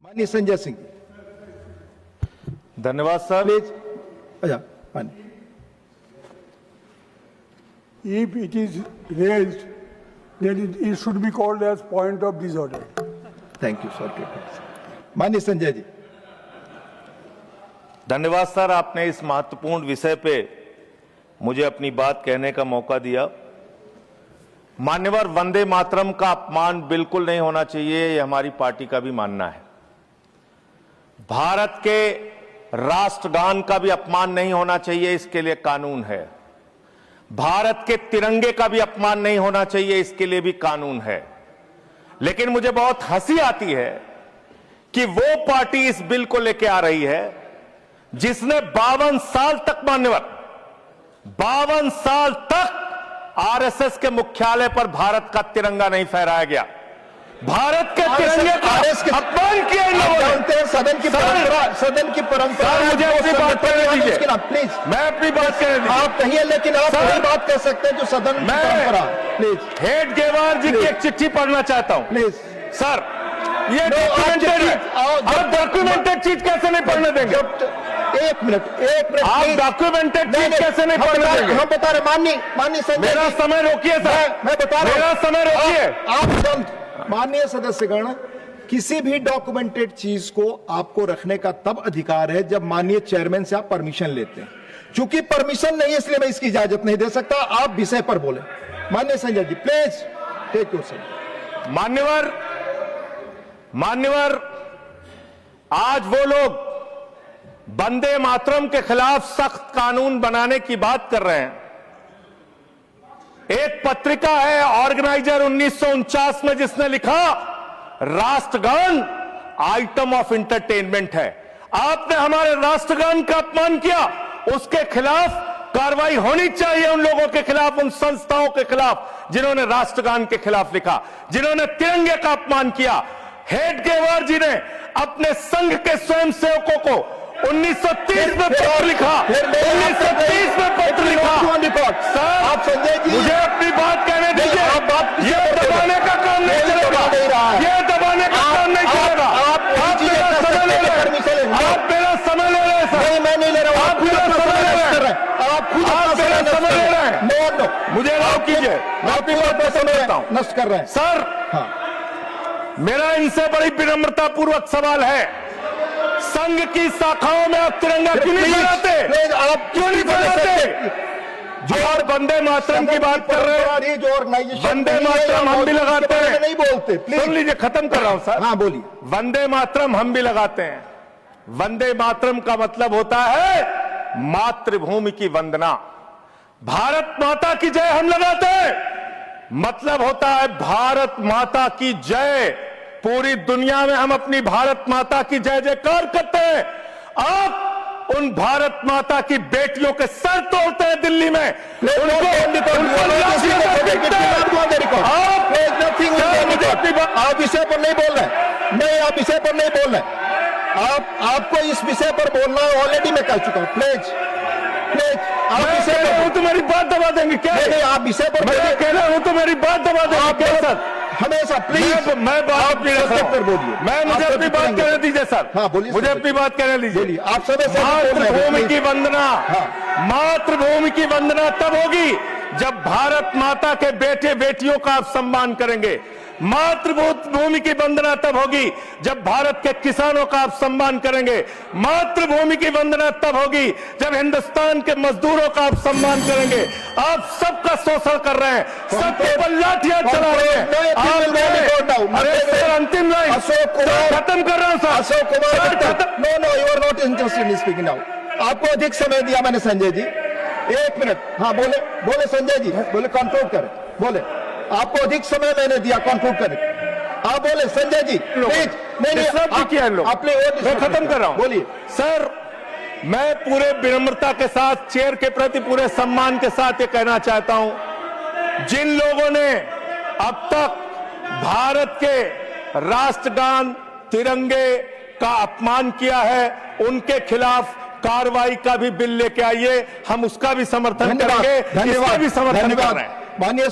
माननीय संजय सिंह। धन्यवाद sir. Please. अच्छा माननीय। If it is raised, then it should be called as point of disorder. Thank you sir. माननीय संजय जी। धन्यवाद सर, आपने इस महत्वपूर्ण विषय पे मुझे अपनी बात कहने का मौका दिया। मान्यवर, वंदे मातरम का अपमान बिल्कुल नहीं होना चाहिए, ये हमारी पार्टी का भी मानना है। भारत के राष्ट्रगान का भी अपमान नहीं होना चाहिए, इसके लिए कानून है। भारत के तिरंगे का भी अपमान नहीं होना चाहिए, इसके लिए भी कानून है। लेकिन मुझे बहुत हंसी आती है कि वो पार्टी इस बिल को लेकर आ रही है जिसने 52 साल तक, मान्यवर 52 साल तक आरएसएस के मुख्यालय पर भारत का तिरंगा नहीं फहराया गया। भारत के तिरंगे का अपमान किया इन लोगों ने। सदन की परंपरा मुझे अपनी बात करने दीजिए, प्लीज। मैं अपनी बात करने दीजिए। आप कहिए, लेकिन आप वही बात कर सकते हैं जो सदन की परंपरा। प्लीज। हेडगेवार जी की एक चिट्ठी पढ़ना चाहता हूं। प्लीज सर, ये डॉक्यूमेंटेड है, आप डॉक्यूमेंटेड चीज कैसे नहीं पढ़ने देंगे? एक मिनट आप डॉक्यूमेंटेड चीज कैसे नहीं पढ़ने देंगे? हम बता रहे। माननीय संजय, मेरा समय रोकिए सर, मैं बता रहा हूं, मेरा समय रोकिए। आप माननीय सदस्यगण, किसी भी डॉक्यूमेंटेड चीज को आपको रखने का तब अधिकार है जब माननीय चेयरमैन से आप परमिशन लेते हैं। चूंकि परमिशन नहीं है, इसलिए मैं इसकी इजाजत नहीं दे सकता। आप विषय पर बोले। माननीय Sanjay ji, please take your seat. मान्यवर, आज वो लोग वंदे मातरम के खिलाफ सख्त कानून बनाने की बात कर रहे हैं। एक पत्रिका है ऑर्गेनाइजर 1949 में, जिसने लिखा राष्ट्रगान आइटम ऑफ एंटरटेनमेंट है। आपने हमारे राष्ट्रगान का अपमान किया, उसके खिलाफ कार्रवाई होनी चाहिए। उन लोगों के खिलाफ, उन संस्थाओं के खिलाफ जिन्होंने राष्ट्रगान के खिलाफ लिखा, जिन्होंने तिरंगे का अपमान किया। हेडगेवार जी ने अपने संघ के स्वयंसेवकों को 1930 में पत्र लिखा, 1930 में पत्र लिखा। सर, आप संजय जी, मुझे अपनी बात कहने दीजिए। ये दबाने का काम नहीं चलेगा, ये दबाने का काम नहीं चलेगा। आप मेरा समय ले रहे हैं, आप मेरा समय ले रहे हैं सर। मैं नहीं ले रहा हूं, आप मेरा समय ले रहे हैं, आप खुद मेरा समय ले रहे हैं। नो, मुझे अलाउ कीजिए, मैं अपनी बात पर समझता हूं। नष्ट कर रहे हैं सर, मेरा इनसे बड़ी विनम्रता पूर्वक सवाल है, संघ की शाखाओं में आप तिरंगा क्यों नहीं फहराते? आप क्यों नहीं फहराते? जो और वंदे मातरम की बात कर रहे हैं, जो ऑर्गेनाइजेशन वंदे मातरम हम भी लगाते हैं। नहीं बोलते, सुन लीजिए, खत्म कर रहा हूं सर। हाँ बोलिए। वंदे मातरम हम भी लगाते हैं। वंदे मातरम का मतलब होता है मातृभूमि की वंदना। भारत माता की जय हम लगाते हैं, मतलब होता है भारत माता की जय। पूरी दुनिया में हम अपनी भारत माता की जय जयकार करते हैं। आप उन भारत माता की बेटियों के सर तोड़ते हैं दिल्ली में, आप विषय पर नहीं बोल रहे, नहीं, आप विषय पर नहीं बोल रहे। आपको इस विषय पर बोलना ऑलरेडी मैं कह चुका हूं। प्लीज आप विषय पर तो मेरी बात दबा देंगे क्या? नहीं, आप विषय पर मैं कह रहा हूं तो मेरी बात दबा देंगे क्या सर? हमेशा प्लीज मैं बात पर बोलिए। मुझे अपनी बात कहने दीजिए सर। हाँ बोलिए, मुझे अपनी बात कहने दीजिए। आप सब मातृभूमि की वंदना, मातृभूमि की वंदना तब होगी जब भारत माता के बेटे बेटियों का आप सम्मान करेंगे। मातृभूमि की वंदना तब होगी जब भारत के किसानों का आप सम्मान करेंगे। मातृभूमि की वंदना तब होगी जब हिंदुस्तान के मजदूरों का आप सम्मान करेंगे। आप सबका शोषण कर रहे हैं, सबके ऊपर लाठियां चला रहे हैं। अरे सर, अंतिम लाइन खत्म कर रहा हूं sir. Ashok Kumar, no you are not interested in speaking now. आपको अधिक समय दिया मैंने संजय जी, 1 मिनट। हाँ बोले संजय जी, बोले कंक्लूड करें, बोले। आपको अधिक समय मैंने दिया, कंक्लूड करें। आप बोले संजय जी, प्लीज। नहीं, अपने मैं खत्म कर रहा हूं। बोलिए सर, मैं पूरे विनम्रता के साथ, चेयर के प्रति पूरे सम्मान के साथ ये कहना चाहता हूं, जिन लोगों ने अब तक भारत के राष्ट्रगान तिरंगे का अपमान किया है, उनके खिलाफ कार्रवाई का भी बिल लेके आइए। हम उसका भी समर्थन करेंगे, इसका भी समर्थन कर रहे हैं। माननीय